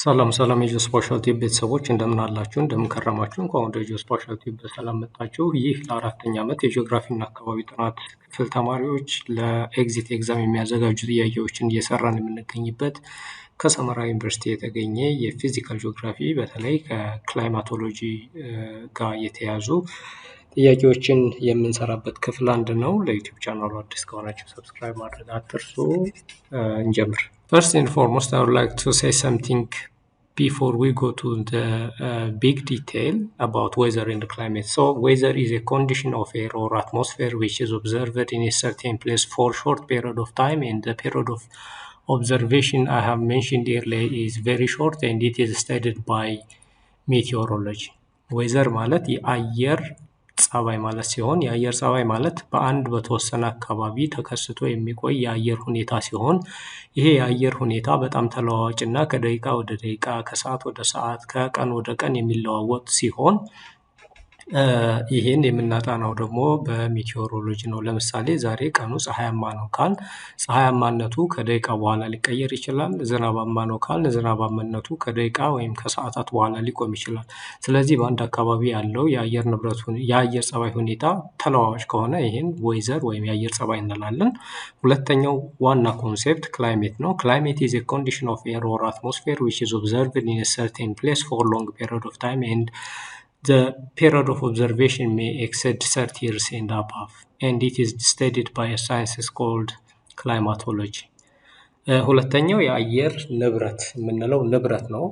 ሰላም ሰላም የጂኦስፓሻል ቲዩብ ቤተሰቦች እንደምን አላችሁ? እንደምን ከረማችሁ? እንኳን ወደ ጂኦስፓሻል ቲዩብ በሰላም መጣችሁ። ይህ ለአራተኛ ዓመት የጂኦግራፊ እና አካባቢ ጥናት ክፍል ተማሪዎች ለኤግዚት ኤግዛም የሚያዘጋጁ ጥያቄዎችን እየሰራን የምንገኝበት ከሰመራ ዩኒቨርሲቲ የተገኘ የፊዚካል ጂኦግራፊ በተለይ ከክላይማቶሎጂ ጋር የተያዙ ጥያቄዎችን የምንሰራበት ክፍል አንድ ነው። ለዩቲዩብ ቻናሉ አዲስ ከሆናችሁ ሰብስክራይብ ማድረግ አትርሱ። እንጀምር። First and foremost, I would like to say something before we go to the big detail about weather and climate. So, weather is a condition of air or atmosphere which is observed in a certain place for a short period of time, and the period of observation I have mentioned earlier is very short and it is studied by meteorology. weather ማለት የአየር ጸባይ ማለት ሲሆን የአየር ጸባይ ማለት በአንድ በተወሰነ አካባቢ ተከስቶ የሚቆይ የአየር ሁኔታ ሲሆን ይሄ የአየር ሁኔታ በጣም ተለዋዋጭና ከደቂቃ ወደ ደቂቃ ከሰዓት ወደ ሰዓት ከቀን ወደ ቀን የሚለዋወጥ ሲሆን ይሄን የምናጠናው ደግሞ በሜቴዎሮሎጂ ነው። ለምሳሌ ዛሬ ቀኑ ፀሐያማ ነው ካል ፀሐያማነቱ ከደቂቃ በኋላ ሊቀየር ይችላል። ዝናባማ ነው ካል ዝናባማነቱ ከደቂቃ ወይም ከሰዓታት በኋላ ሊቆም ይችላል። ስለዚህ በአንድ አካባቢ ያለው የአየር የአየር ጸባይ ሁኔታ ተለዋዋጭ ከሆነ ይሄን ዌዘር ወይም የአየር ጸባይ እንላለን። ሁለተኛው ዋና ኮንሴፕት ክላይሜት ነው። ክላይሜት is a condition of air or atmosphere which is observed in a certain place for a long period of time and the period of observation may exceed 30 years and above, and it is studied by a science called climatology. ሁለተኛው የአየር ንብረት የምንለው ንብረት ነው።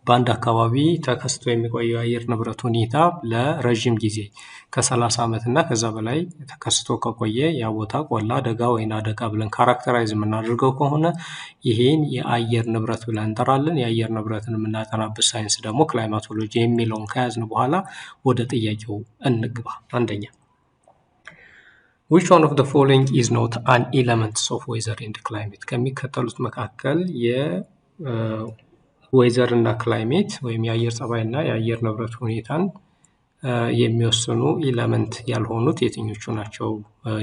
በአንድ አካባቢ ተከስቶ የሚቆየው የአየር ንብረት ሁኔታ ለረጅም ጊዜ ከ30 ዓመት እና ከዛ በላይ ተከስቶ ከቆየ ያ ቦታ ቆላ ደጋ ወይና ደጋ ብለን ካራክተራይዝ የምናደርገው ከሆነ ይሄን የአየር ንብረት ብለን እንጠራለን። የአየር ንብረትን የምናጠናበት ሳይንስ ደግሞ ክላይማቶሎጂ የሚለውን ከያዝን በኋላ ወደ ጥያቄው እንግባ። አንደኛ which one of the following is not an element of weather and climate? ከሚከተሉት መካከል ዌዘር እና ክላይሜት ወይም የአየር ጸባይ እና የአየር ንብረት ሁኔታን የሚወስኑ ኤለመንት ያልሆኑት የትኞቹ ናቸው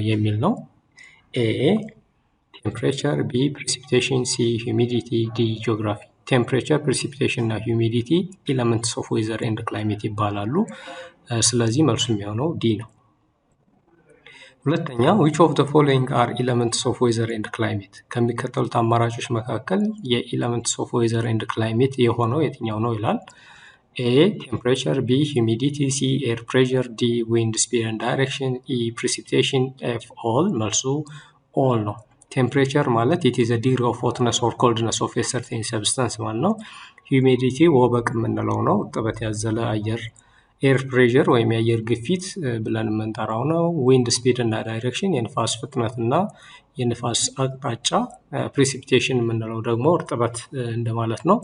የሚል ነው። ኤ ቴምፕሬቸር፣ ቢ ፕሪሲፒቴሽን፣ ሲ ሂዩሚዲቲ፣ ዲ ጂኦግራፊ። ቴምፕሬቸር፣ ፕሪሲፒቴሽን እና ሂዩሚዲቲ ኤለመንትስ ኦፍ ዌዘር ኤንድ ክላይሜት ይባላሉ። ስለዚህ መልሱ የሚሆነው ዲ ነው። ሁለተኛ which of the following are elements of weather and climate? ከሚከተሉት አማራጮች መካከል የኤለመንትስ ኦፍ ዌዘር ኤንድ ክላይሜት የሆነው የትኛው ነው ይላል። ኤ ቴምፕሬቸር፣ ቢ ሂዩሚዲቲ፣ ሲ ኤር ፕሬሸር፣ ዲ ዊንድ ስፒድ ኤንድ ዳይሬክሽን፣ ኢ ፕሪሲፒቴሽን፣ ኤፍ ኦል። መልሱ ኦል ነው። ቴምፕሬቸር ማለት it is a degree of hotness or coldness of a certain substance ማለት ነው። ሂዩሚዲቲ ወበቅ የምንለው ነው፣ እርጥበት ያዘለ አየር። ኤር ፕሬሸር ወይም የአየር ግፊት ብለን የምንጠራው ነው። ዊንድ ስፒድ እና ዳይሬክሽን የንፋስ ፍጥነት እና የንፋስ አቅጣጫ። ፕሪሲፒቴሽን የምንለው ደግሞ እርጥበት እንደማለት ነው።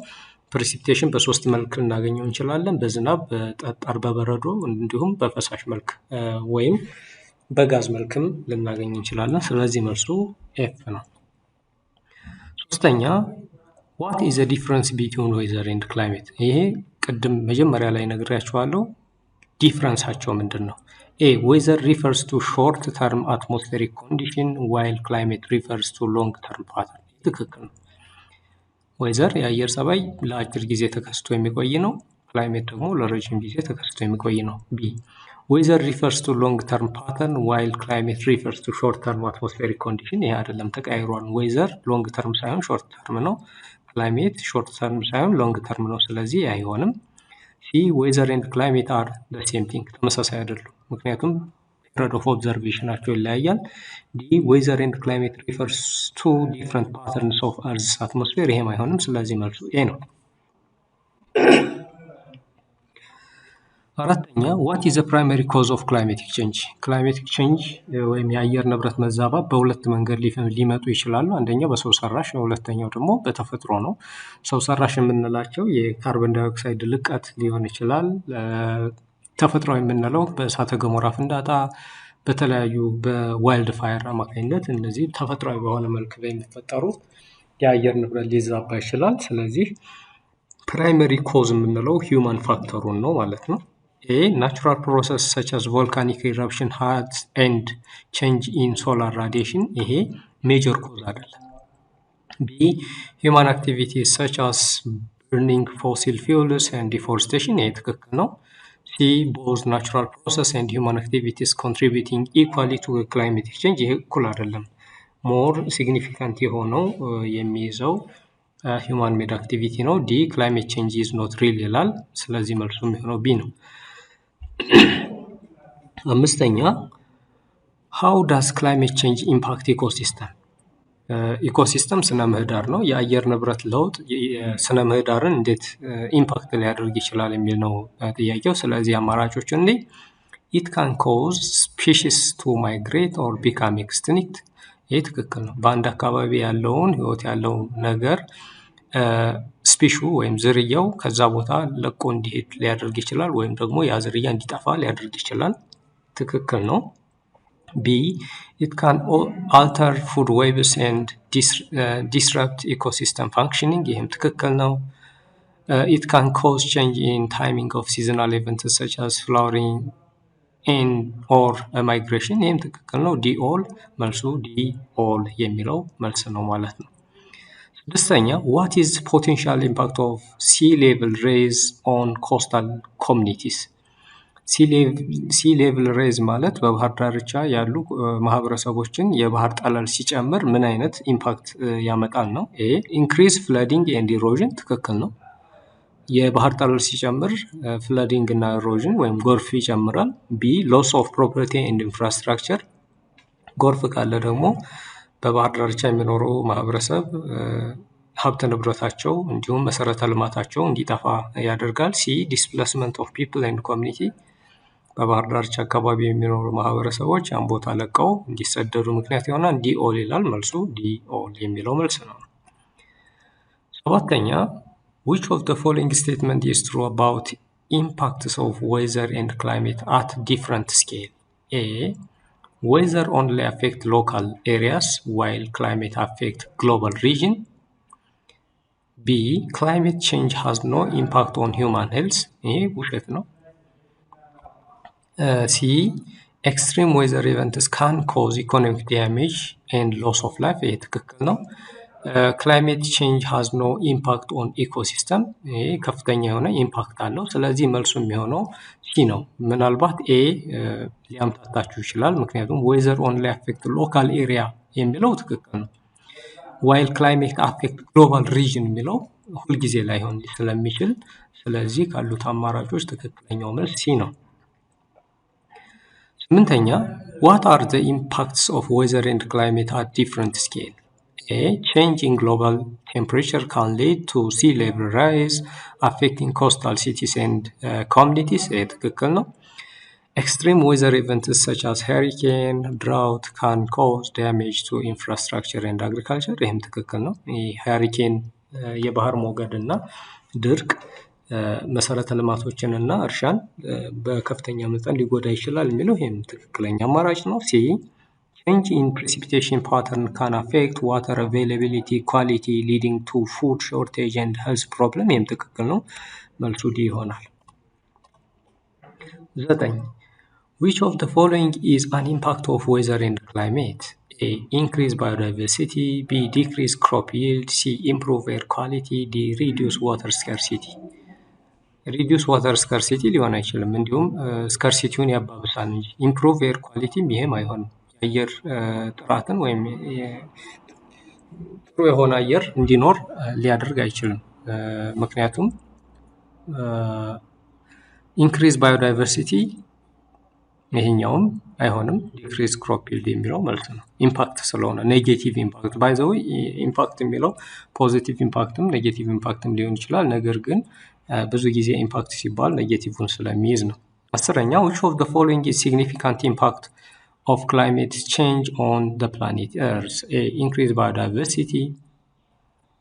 ፕሪሲፒቴሽን በሶስት መልክ ልናገኘው እንችላለን፣ በዝናብ፣ በጠጣር፣ በበረዶ እንዲሁም በፈሳሽ መልክ ወይም በጋዝ መልክም ልናገኝ እንችላለን። ስለዚህ መልሱ ኤፍ ነው። ሶስተኛ what is the difference between weather and climate? ይሄ ቅድም መጀመሪያ ላይ ነግሬያችኋለሁ። ዲፍረንሳቸው ምንድን ነው? ኤ weather refers to short term atmospheric condition while climate refers to long term pattern። ትክክል ነው። weather የአየር ጸባይ ለአጭር ጊዜ ተከስቶ የሚቆይ ነው። ክላይሜት ደግሞ ለረጅም ጊዜ ተከስቶ የሚቆይ ነው። ቢ weather refers to long term pattern while climate refers to short term atmospheric condition። ይሄ አይደለም ተቀያይሯል። weather long term ሳይሆን short term ነው። ክላይሜት ሾርት ተርም ሳይሆን ሎንግ ተርም ነው። ስለዚህ አይሆንም። ሲ ዌዘር ኤንድ ክላይሜት አር ዘ ሴም ቲንግ፣ ተመሳሳይ አይደሉም፣ ምክንያቱም ፔሪድ ኦፍ ኦብዘርቬሽናቸው ይለያያል። ዲ ዌዘር ኤንድ ክላይሜት ሪፈርስ ቱ ዲፍረንት ፓተርንስ ኦፍ አርዝ አትሞስፌር፣ ይሄም አይሆንም። ስለዚህ መልሱ ኤ ነው። አራተኛ what is the primary cause of climatic change? climatic change ወይም የአየር ንብረት መዛባት በሁለት መንገድ ሊመጡ ይችላሉ። አንደኛው በሰው ሰራሽ ነው፣ ሁለተኛው ደግሞ በተፈጥሮ ነው። ሰው ሰራሽ የምንላቸው የካርቦን ዳይኦክሳይድ ልቀት ሊሆን ይችላል። ተፈጥሯዊ የምንለው በእሳተ ገሞራ ፍንዳታ፣ በተለያዩ በዋይልድ ፋየር አማካኝነት እነዚህ ተፈጥሯዊ በሆነ መልክ ላይ የሚፈጠሩ የአየር ንብረት ሊዛባ ይችላል። ስለዚህ ፕራይመሪ ኮዝ የምንለው ሂውማን ፋክተሩን ነው ማለት ነው። A natural process such as volcanic eruption and change in solar radiation ይሄ ሜጀር ኮዝ አይደለም። B human activities such as burning fossil fuels and deforestation ይሄ ትክክል ነው። ሲ both natural process and human activities contributing equally to climate change ይሄ እኩል አይደለም። ሞር ሲግኒፊካንት የሆነው የሚይዘው human made activity ነው። ዲ climate change is not real ይላል። ስለዚህ መልሱ የሚሆነው ቢ ነው። አምስተኛ how does climate change impact ecosystem? ኢኮሲስተም ስነ ምህዳር ነው። የአየር ንብረት ለውጥ ስነ ምህዳርን እንዴት ኢምፓክት ሊያደርግ ይችላል የሚል ነው ጥያቄው። ስለዚህ አማራጮቹ እንዴ it can cause species to migrate or become extinct ይሄ ትክክል ነው። በአንድ አካባቢ ያለውን ህይወት ያለው ነገር ስፒሹ ወይም ዝርያው ከዛ ቦታ ለቆ እንዲሄድ ሊያደርግ ይችላል፣ ወይም ደግሞ ያ ዝርያ እንዲጠፋ ሊያደርግ ይችላል። ትክክል ነው። B it can alter food webs and disrupt ecosystem functioning ይህም ትክክል ነው። It can cause change in timing of seasonal events such as flowering and or migration ይህም ትክክል ነው። D all መልሱ D all የሚለው መልስ ነው ማለት ነው። ስድስተኛ what is potential impact of sea level rise on coastal communities? ሲ ሌቭል ሬዝ ማለት በባህር ዳርቻ ያሉ ማህበረሰቦችን የባህር ጠለል ሲጨምር ምን አይነት ኢምፓክት ያመጣል ነው። ኤ ኢንክሪዝ ፍለዲንግ ኤንድ ኢሮዥን ትክክል ነው። የባህር ጠለል ሲጨምር ፍለዲንግ እና ኢሮዥን ወይም ጎርፍ ይጨምራል። ቢ ሎስ ኦፍ ፕሮፐርቲ ኤንድ ኢንፍራስትራክቸር ጎርፍ ካለ ደግሞ በባህር ዳርቻ የሚኖሩ ማህበረሰብ ሀብት ንብረታቸው እንዲሁም መሰረተ ልማታቸው እንዲጠፋ ያደርጋል። ሲ ዲስፕሌስመንት ኦፍ ፒፕል ኤንድ ኮሚኒቲ በባህር ዳርቻ አካባቢ የሚኖሩ ማህበረሰቦች ያን ቦታ ለቀው እንዲሰደዱ ምክንያት ይሆናል። ዲ ኦል ይላል መልሱ ዲ ኦል የሚለው መልስ ነው። ሰባተኛ which of the following statement is true about impacts of weather and climate at different scale? A weather only affect local areas while climate affect global region. B climate change has no impact on human health ይሄ ውሸት ነው። C extreme weather events can cause economic damage and loss of life ይሄ ትክክል ነው። climate change has no impact on ecosystem ይሄ ከፍተኛ የሆነ ኢምፓክት አለው። ስለዚህ መልሱ የሚሆነው ሲ ነው። ምናልባት ኤ ሊያምታታችሁ ይችላል፣ ምክንያቱም weather only affect local area የሚለው ትክክል ነው። while climate affect global region የሚለው ሁልጊዜ ላይሆን ስለሚችል ስለዚህ ካሉት አማራጮች ትክክለኛው መልስ ሲ ነው። ስምንተኛ what are the impacts of weather and climate at different scale? A change in global temperature can lead to sea level rise affecting coastal cities and communities ይሄ ትክክል ነው። extreme weather events such as hurricane, drought can cause damage to infrastructure and agriculture ይህም ትክክል ነው። ሃሪኬን የባህር ሞገድ እና ድርቅ መሰረተ ልማቶችን እና እርሻን በከፍተኛ መጠን ሊጎዳ ይችላል የሚለው ይሄም ትክክለኛ አማራጭ ነው። ሲ change in precipitation pattern can affect water availability quality leading to food shortage and health problem ይህም ትክክል ነው። መልሱ ዲ ይሆናል። 9 which of the following is an impact of weather and climate? A increase biodiversity, B decrease crop yield, C improve air quality, D reduce water scarcity ሪዲዩስ ዋተር ስካርሲቲ ሊሆን አይችልም፣ እንዲሁም ስካርሲቲውን ያባብሳል እንጂ ኢምፕሩቭ ኤር ኳሊቲም ይሄም አይሆንም። የአየር ጥራትን ወይም ጥሩ የሆነ አየር እንዲኖር ሊያደርግ አይችልም። ምክንያቱም ኢንክሪዝ ባዮዳይቨርሲቲ ይሄኛውም አይሆንም። ዲክሪዝ ክሮፕ ይልድ የሚለው መልስ ነው። ኢምፓክት ስለሆነ ኔጌቲቭ ኢምፓክት ባይ ዘ ወይ ኢምፓክት የሚለው ፖዚቲቭ ኢምፓክትም ኔጌቲቭ ኢምፓክትም ሊሆን ይችላል። ነገር ግን ብዙ ጊዜ ኢምፓክት ሲባል ኔጌቲቭን ስለሚይዝ ነው። አስረኛ which of the following is significant impact of climate change on the planet Earth? A increased biodiversity,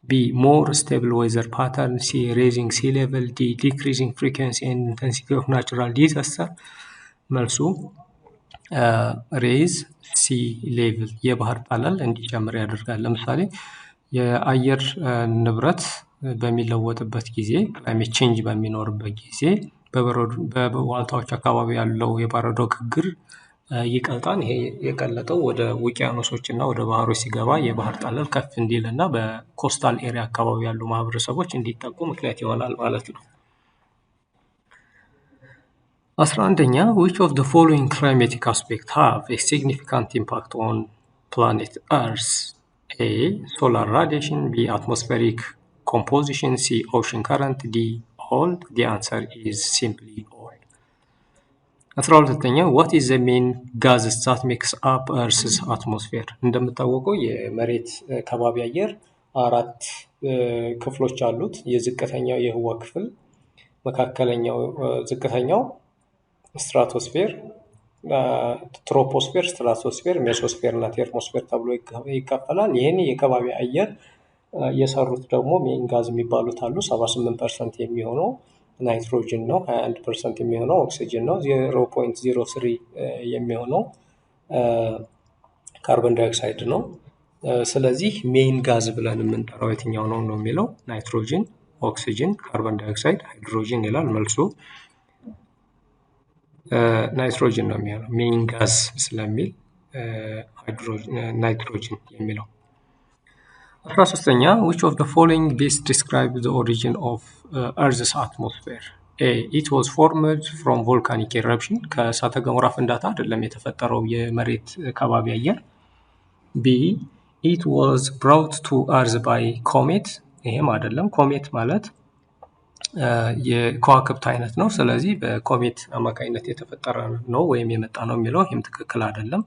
B more stable weather pattern, C raising sea level, D decreasing frequency and intensity of natural disaster መልሱ ሬዝ ሲ ሌቭል የባህር ጠለል እንዲጨምር ያደርጋል። ለምሳሌ የአየር ንብረት በሚለወጥበት ጊዜ ክላይሜት ቼንጅ በሚኖርበት ጊዜ በዋልታዎች አካባቢ ያለው የበረዶ ግግር ይቀልጣል። ይሄ የቀለጠው ወደ ውቅያኖሶች እና ወደ ባህሮች ሲገባ የባህር ጠለል ከፍ እንዲል እና በኮስታል ኤሪያ አካባቢ ያሉ ማህበረሰቦች እንዲጠቁ ምክንያት ይሆናል ማለት ነው። 11ኛ which of the following climatic aspects have a significant impact on planet Earth? A. Solar radiation. B. Atmospheric composition. C. Ocean current. D. All. The answer is simply all. 12ኛ what is the main gases that makes up Earth's atmosphere? እንደምታወቀው የመሬት ከባቢ አየር አራት ክፍሎች አሉት። የዝቅተኛው የህዋ ክፍል፣ መካከለኛው ዝቅተኛው ስትራቶስፌር፣ ትሮፖስፌር፣ ስትራቶስፌር፣ ሜሶስፌር እና ቴርሞስፌር ተብሎ ይከፈላል። ይህን የከባቢ አየር የሰሩት ደግሞ ሜን ጋዝ የሚባሉት አሉ። 78% የሚሆነው ናይትሮጅን ነው። 21% የሚሆነው ኦክሲጅን ነው። 0.03 የሚሆነው ካርቦን ዳይኦክሳይድ ነው። ስለዚህ ሜን ጋዝ ብለን የምንጠራው የትኛው ነው ነው የሚለው ናይትሮጅን፣ ኦክሲጅን፣ ካርቦን ዳይኦክሳይድ፣ ሃይድሮጅን ይላል። መልሱ ናይትሮጅን ነው የሚሆነው ሜን ጋዝ ስለሚል ናይትሮጅን የሚለው። 13ኛ which of the following best describe the origin of Earth's atmosphere? A. It was formed from volcanic eruption. ከእሳተ ገሞራ ፍንዳታ አይደለም የተፈጠረው የመሬት ከባቢ አየር። B. It was brought to Earth by comet. ይሄም አይደለም። ኮሜት ማለት የከዋክብት አይነት ነው። ስለዚህ በኮሜት አማካኝነት የተፈጠረ ነው ወይም የመጣ ነው የሚለው ይህም ትክክል አይደለም።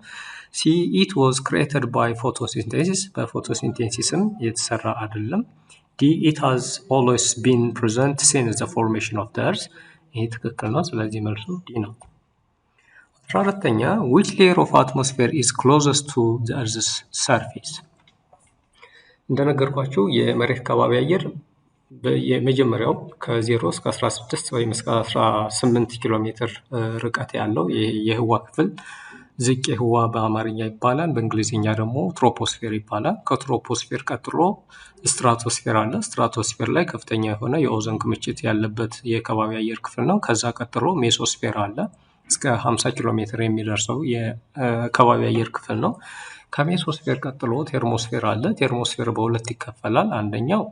C. It was created by photosynthesis. በፎቶሲንቴሲስም የተሰራ አይደለም። D. It has always been present since the formation of the Earth. ይሄ ትክክል ነው። ስለዚህ መልሱ D ነው። 14ኛ which layer of atmosphere is closest to the Earth's surface? እንደነገርኳችሁ የመሬት ከባቢ አየር የመጀመሪያው ከ0 እስከ 16 ወይም እስከ 18 ኪሎ ሜትር ርቀት ያለው የህዋ ክፍል ዝቅ ህዋ በአማርኛ ይባላል። በእንግሊዝኛ ደግሞ ትሮፖስፌር ይባላል። ከትሮፖስፌር ቀጥሎ ስትራቶስፌር አለ። ስትራቶስፌር ላይ ከፍተኛ የሆነ የኦዞን ክምችት ያለበት የከባቢ አየር ክፍል ነው። ከዛ ቀጥሎ ሜሶስፌር አለ። እስከ 50 ኪሎ ሜትር የሚደርሰው የከባቢ አየር ክፍል ነው። ከሜሶስፌር ቀጥሎ ቴርሞስፌር አለ። ቴርሞስፌር በሁለት ይከፈላል። አንደኛው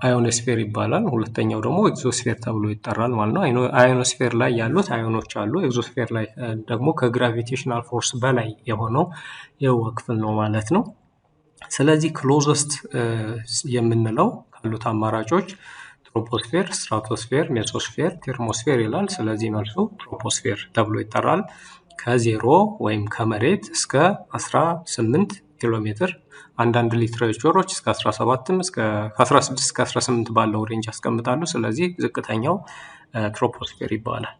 አዮኖስፌር ይባላል። ሁለተኛው ደግሞ ኤግዞስፌር ተብሎ ይጠራል ማለት ነው። አዮኖስፌር ላይ ያሉት አዮኖች አሉ። ኤግዞስፌር ላይ ደግሞ ከግራቪቴሽናል ፎርስ በላይ የሆነው የህዋ ክፍል ነው ማለት ነው። ስለዚህ ክሎዘስት የምንለው ካሉት አማራጮች ትሮፖስፌር፣ ስትራቶስፌር፣ ሜሶስፌር፣ ቴርሞስፌር ይላል። ስለዚህ መልሱ ትሮፖስፌር ተብሎ ይጠራል። ከ0 ወይም ከመሬት እስከ 18 ኪሎ ሜትር አንዳንድ ሊትሬቸሮች እስከ 17ም እስከ 16 እስከ 18 ባለው ሬንጅ ያስቀምጣሉ። ስለዚህ ዝቅተኛው ትሮፖስፌር ይባላል።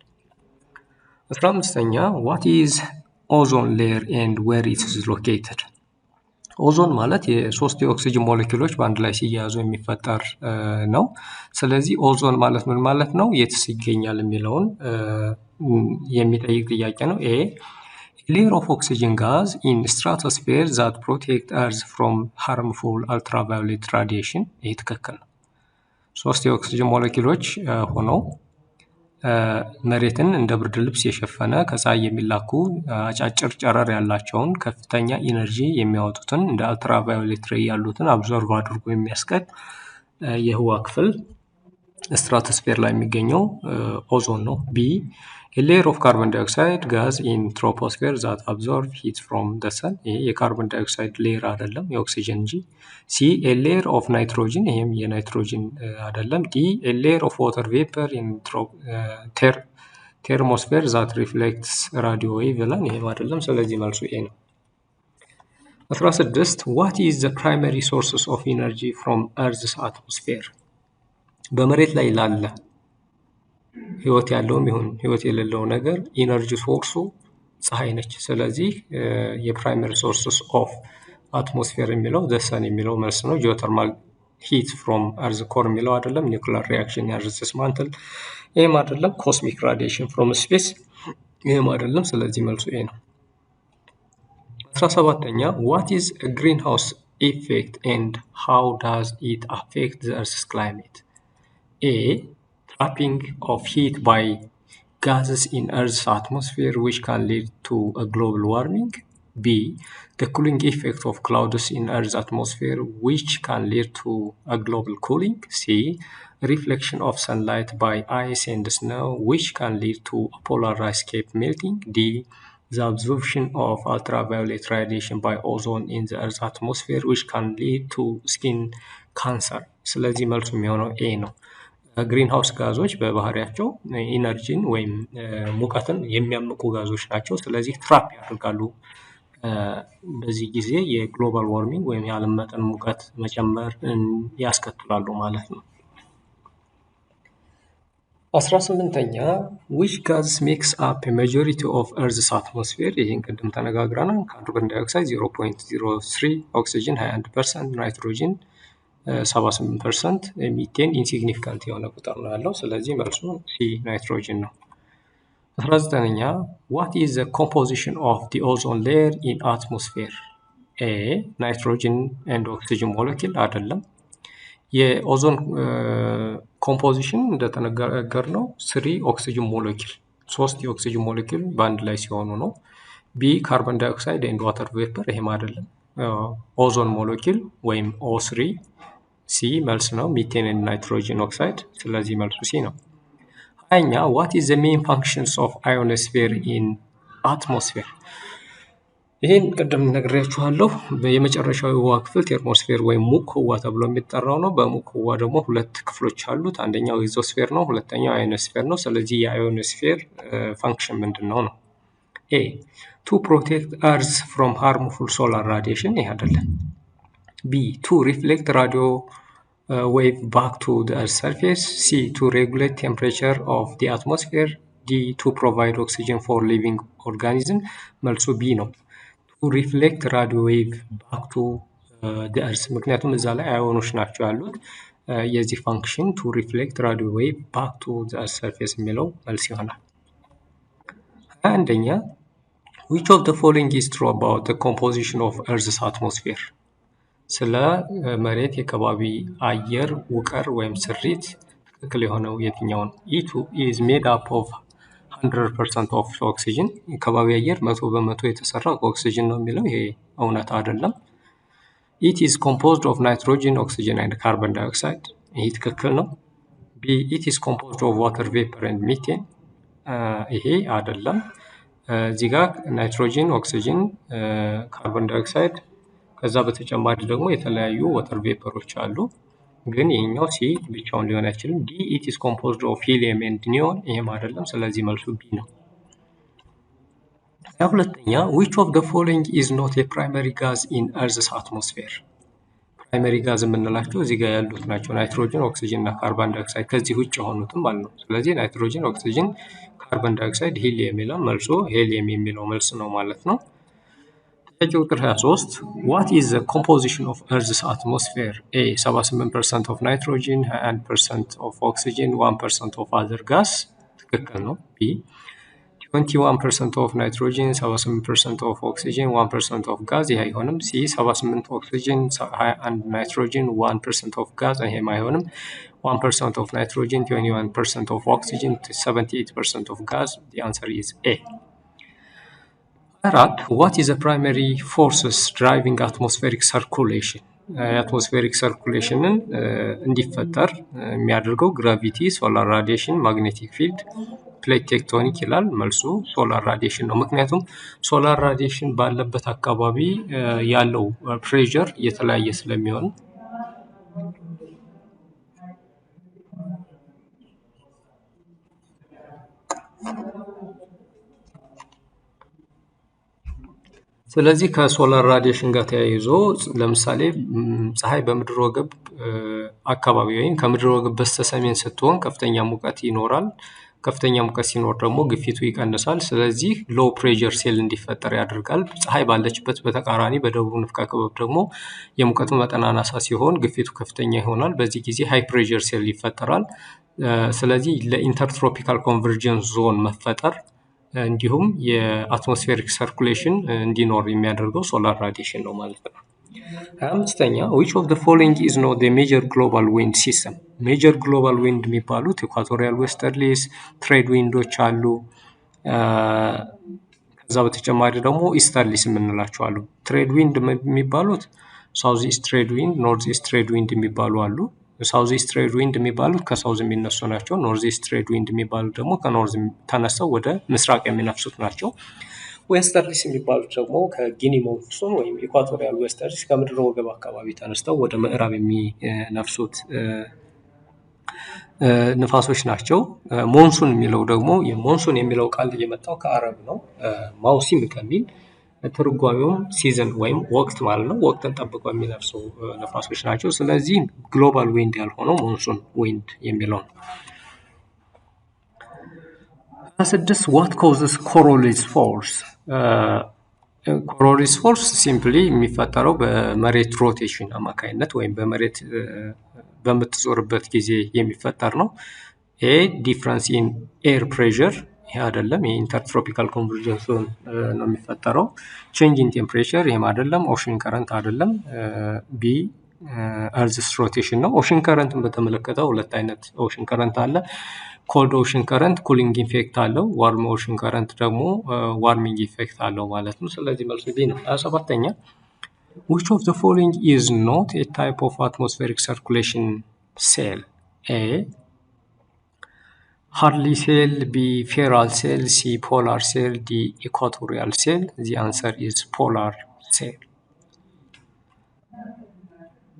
15ኛ what is ozone layer and where it is located? ኦዞን ማለት የሶስት የኦክሲጅን ሞለኪውሎች በአንድ ላይ ሲያያዙ የሚፈጠር ነው። ስለዚህ ኦዞን ማለት ምን ማለት ነው፣ የትስ ይገኛል የሚለውን የሚጠይቅ ጥያቄ ነው። ኤ layer of oxygen gas in stratosphere that protect Earth from harmful ultraviolet radiation. ይሄ ትክክል ነው። ሶስት የኦክሲጅን ሞለኪውሎች ሆነው መሬትን እንደ ብርድ ልብስ የሸፈነ ከፀሐይ የሚላኩ አጫጭር ጨረር ያላቸውን ከፍተኛ ኢነርጂ የሚያወጡትን እንደ አልትራቫዮሌት ሬይ ያሉትን አብዞርቭ አድርጎ የሚያስቀጥ የህዋ ክፍል ስትራቶስፌር ላይ የሚገኘው ኦዞን ነው። ቢ a layer of carbon dioxide gas in troposphere that absorb heat from the sun. ይሄ የካርቦን ዳይኦክሳይድ ሌየር አይደለም የኦክሲጅን እንጂ። ሲ a layer of nitrogen ይሄም የናይትሮጅን አይደለም። ዲ a layer of water vapor in thermosphere that reflects radio wave ይላል። ይሄም አይደለም። ስለዚህ መልሱ ኤ ነው። 16 what is the primary sources of energy from Earth's atmosphere? በመሬት ላይ ላለ ህይወት ያለውም ይሁን ህይወት የሌለው ነገር ኢነርጂ ሶርሱ ፀሐይ ነች። ስለዚህ የፕራይመሪ ሶርስስ ኦፍ አትሞስፌር የሚለው ዘሰን የሚለው መልስ ነው። ጂኦተርማል ሂት ፍሮም አርዝ ኮር የሚለው አይደለም። ኒውክሊየር ሪአክሽን ያርዝስ ማንትል ይሄም አይደለም። ኮስሚክ ራዲዬሽን ፍሮም ስፔስ ይሄም አይደለም። ስለዚህ መልሱ ኤ ነው። 17ኛ what is a greenhouse effect and how does it affect the Earth's climate? A trapping of heat by gases in Earth's atmosphere which can lead to a global warming? B. The cooling effect of clouds in Earth's atmosphere which can lead to a global cooling? C. Reflection of sunlight by ice and snow which can lead to a polar ice cap melting? D. The absorption of ultraviolet radiation by ozone in the Earth's atmosphere which can lead to skin cancer? ስለዚህ መልሱ የሚሆነው ኤ ነው። ግሪን ሃውስ ጋዞች በባህሪያቸው ኢነርጂን ወይም ሙቀትን የሚያምቁ ጋዞች ናቸው። ስለዚህ ትራፕ ያደርጋሉ። በዚህ ጊዜ የግሎባል ዋርሚንግ ወይም የዓለም መጠን ሙቀት መጨመር ያስከትላሉ ማለት ነው። 18ኛ which gas makes up a majority of Earth's atmosphere? ይህን ቅድም ተነጋግረናል። ካርቦን ዳይኦክሳይድ 0.03፣ ኦክሲጅን 21%፣ ናይትሮጅን 78%፣ ሚቴን ኢንሲግኒፊካንት የሆነ ቁጥር ነው ያለው። ስለዚህ መልሱ ሲ ናይትሮጅን ነው። 19ኛ what is the composition of the ozone layer in atmosphere? A nitrogen and oxygen molecule አይደለም። የኦዞን ኮምፖዚሽን እንደተነገር ነው 3 ኦክሲጅን ሞለኪል 3 የኦክሲጅን ሞለኪል በአንድ ላይ ሲሆኑ ነው። ቢ ካርቦን ዳይኦክሳይድ ኤንድ ዋተር ቬፐር ይሄም አይደለም። ኦዞን ሞለኪል ወይም O3። ሲ መልስ ነው። ሚቴን ኤንድ ናይትሮጅን ኦክሳይድ። ስለዚህ መልሱ ሲ ነው። 20ኛ what is the main functions of ionosphere in atmosphere? ይሄን ቅድም ነግሬያችኋለሁ። የመጨረሻው የህዋ ክፍል ቴርሞስፌር ወይም ሙቅ ህዋ ተብሎ የሚጠራው ነው። በሙቅ ህዋ ደግሞ ሁለት ክፍሎች አሉት። አንደኛው ኤግዞስፌር ነው፣ ሁለተኛው አዮኖስፌር ነው። ስለዚህ የአዮኖስፌር ፋንክሽን ምንድነው ነው? ኤ to protect earth from harmful solar radiation ይሄ አይደለም። ቢ to reflect radio wave back to the earth's surface። ሲ to regulate temperature of the atmosphere። ዲ to provide oxygen for living organism። መልሱ ቢ ነው። ሪፍሌክት ራዲዮ ዌቭ ባክ ቱ ዘ እርስ ምክንያቱም እዛ ላይ አዮኖች ናቸው ያሉት። የዚህ ፋንክሽን ቱ ሪፍሌክት ራዲዮ ዌቭ ባክ ቱ ዘ እርስ ሰርፌስ የሚለው መልስ ይሆናል። 21ኛ which of the following is true about the composition of Earth's atmosphere? ስለ መሬት የከባቢ አየር ውቅር ወይም ስሪት ትክክል የሆነው የትኛው ነው? ኢቱ is made up of 100% of oxygen። ከባቢ አየር 100% የተሰራ ኦክሲጅን ነው የሚለው ይሄ እውነት አይደለም። it is composed of nitrogen, oxygen and carbon dioxide። ይሄ ትክክል ነው። b it is composed of water vapor and methane። ይሄ አይደለም። እዚህ ጋር ናይትሮጅን፣ ኦክሲጅን፣ ካርቦን ዳይኦክሳይድ ከዛ በተጨማሪ ደግሞ የተለያዩ ዋተር ቬፐሮች አሉ። ግን ይሄኛው ሲ ብቻውን ሊሆን አይችልም። ዲ it is composed of helium and neon ይሄም አይደለም። ስለዚህ መልሱ ቢ ነው። 22ኛ which of the following is not a primary gas in Earth's atmosphere? ፕራይመሪ ጋዝ የምንላቸው እዚህ ጋር ያሉት ናቸው። ናይትሮጅን፣ ኦክሲጅን እና ካርቦን ዳይኦክሳይድ ከዚህ ውጭ የሆኑትም ማለት ነው። ስለዚህ ናይትሮጅን፣ ኦክሲጅን፣ ካርቦን ዳይኦክሳይድ፣ ሂሊየም የሚለው መልሱ ሂሊየም የሚለው መልስ ነው ማለት ነው። ቁጥር 23 what is the composition of Earth's atmosphere? A 78% of nitrogen, 21% of oxygen, 1% of other gas ትክክል ነው። B 21% of nitrogen, 78% of oxygen, 1% of gas ይሄ አይሆንም። C 78 oxygen, 21 nitrogen, 1% of gas ይሄም አይሆንም። 1% of nitrogen, 21% of oxygen, 78% of gas. The answer is A. what is the primary forces driving atmospheric circulation? atmospheric circulationን እንዲፈጠር የሚያደርገው ግራቪቲ፣ ሶላር ራዲዬሽን፣ ማግኔቲክ ፊልድ፣ ፕሌት ቴክቶኒክ ይላል። መልሱ ሶላር ራዲዬሽን ነው። ምክንያቱም ሶላር ራዲዬሽን ባለበት አካባቢ ያለው ፕሬሸር የተለያየ ስለሚሆን ስለዚህ ከሶላር ራዲዬሽን ጋር ተያይዞ ለምሳሌ ፀሐይ በምድር ወገብ አካባቢ ወይም ከምድር ወገብ በስተሰሜን ስትሆን ከፍተኛ ሙቀት ይኖራል። ከፍተኛ ሙቀት ሲኖር ደግሞ ግፊቱ ይቀንሳል። ስለዚህ ሎው ፕሬሸር ሴል እንዲፈጠር ያደርጋል። ፀሐይ ባለችበት በተቃራኒ በደቡብ ንፍቀ ክበብ ደግሞ የሙቀቱ መጠን አናሳ ሲሆን ግፊቱ ከፍተኛ ይሆናል። በዚህ ጊዜ ሃይ ፕሬሸር ሴል ይፈጠራል። ስለዚህ ለኢንተርትሮፒካል ኮንቨርጀንስ ዞን መፈጠር እንዲሁም የአትሞስፌሪክ ሰርኩሌሽን እንዲኖር የሚያደርገው ሶላር ራዲዬሽን ነው ማለት ነው። አምስተኛ which of the following is not the major global wind system? ሜጀር ግሎባል ዊንድ የሚባሉት ኢኳቶሪያል ዌስተርሊስ ትሬድ ዊንዶች አሉ። ከዛ በተጨማሪ ደግሞ ኢስተርሊስ የምንላቸው አሉ። ትሬድ ዊንድ የሚባሉት ሳውዝ ኢስት ትሬድ ዊንድ፣ ኖርዝ ኢስት ትሬድ ዊንድ የሚባሉ አሉ። ሳውዝ ኢስት ትሬድ ዊንድ የሚባሉት ከሳውዝ የሚነሱ ናቸው። ኖርዝ ኢስት ትሬድ ዊንድ የሚባሉት ደግሞ ከኖርዝ ተነስተው ወደ ምስራቅ የሚነፍሱት ናቸው። ዌስተርሊስ የሚባሉት ደግሞ ከጊኒ ሞንሱን ወይም ኢኳቶሪያል ዌስተርሊስ ከምድር ወገብ አካባቢ ተነስተው ወደ ምዕራብ የሚነፍሱት ንፋሶች ናቸው። ሞንሱን የሚለው ደግሞ ሞንሱን የሚለው ቃል የመጣው ከአረብ ነው። ማውሲም ከሚል ትርጓሜውም ሲዝን ወይም ወቅት ማለት ነው። ወቅትን ጠብቀው የሚነፍሱ ነፋሶች ናቸው። ስለዚህ ግሎባል ዊንድ ያልሆነው ሞንሱን ዊንድ የሚለው ነው። 26 what causes Coriolis force? Coriolis force ሲምፕሊ የሚፈጠረው በመሬት ሮቴሽን አማካኝነት ወይም በመሬት በምትዞርበት ጊዜ የሚፈጠር ነው። ኤ ዲፍረንስ ኢን ኤር ፕሬሸር ይሄ አይደለም። የኢንተርትሮፒካል ኮንቨርጀንስ ነው የሚፈጠረው። ቼንጅ ኢን ቴምፕሬቸር ይሄም አይደለም። ኦሽን ከረንት አይደለም። ቢ እርዝስ ሮቴሽን ነው። ኦሽን ከረንትን በተመለከተ ሁለት አይነት ኦሽን ከረንት አለ። ኮልድ ኦሽን ከረንት ኩሊንግ ኢፌክት አለው። ዋርም ኦሽን ከረንት ደግሞ ዋርሚንግ ኢፌክት አለው ማለት ነው። ስለዚህ መልሱ ቢ ነው። 27ኛ which of the following is not a type of atmospheric circulation cell? A Hartley cell, B feral cell, C polar cell, D equatorial cell. The answer is polar cell.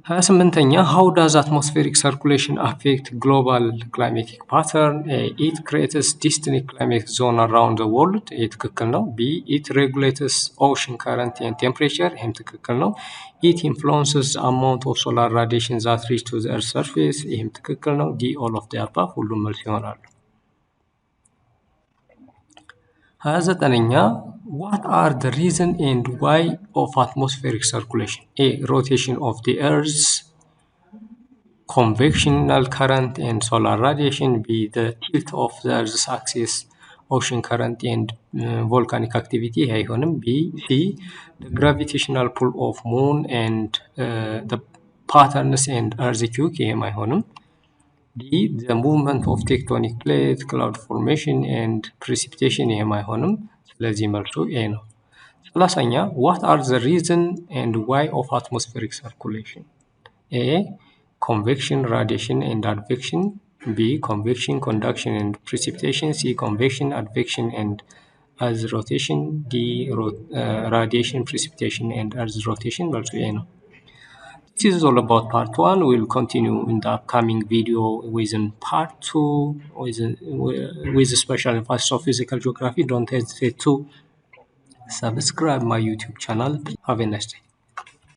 28ኛ how does atmospheric circulation affect global climatic pattern? A it creates distinct climatic zone around the world. ይህ ትክክል ነው። B it regulates ocean current and temperature. ይህም ትክክል ነው። It influences the amount of solar radiation that reach to the earth's surface. ይህም ትክክል ነው። D all of the above ሁሉም መልስ ይሆናሉ። 29ኛ what are the reason and why of atmospheric circulation? A rotation of the earth's convectional current and solar radiation. B the tilt of the earth's axis, ocean current and volcanic activity. አይሆንም። B C the gravitational pull of moon and the patterns and earthquake. ይሄም አይሆንም። D the movement of tectonic plate, cloud formation and precipitation. ይሄም አይሆንም። ስለዚህ መልሱ A ነው። 30ኛ what are the reason and why of atmospheric circulation? A convection, radiation and advection. B convection, conduction and precipitation. C convection, advection and earth rotation. D radiation, precipitation and earth rotation. መልሱ A ነው። This is all about part 1. We'll continue in the upcoming video within part 2 with a special emphasis of physical geography. Don't hesitate to subscribe my YouTube channel. Have a nice day.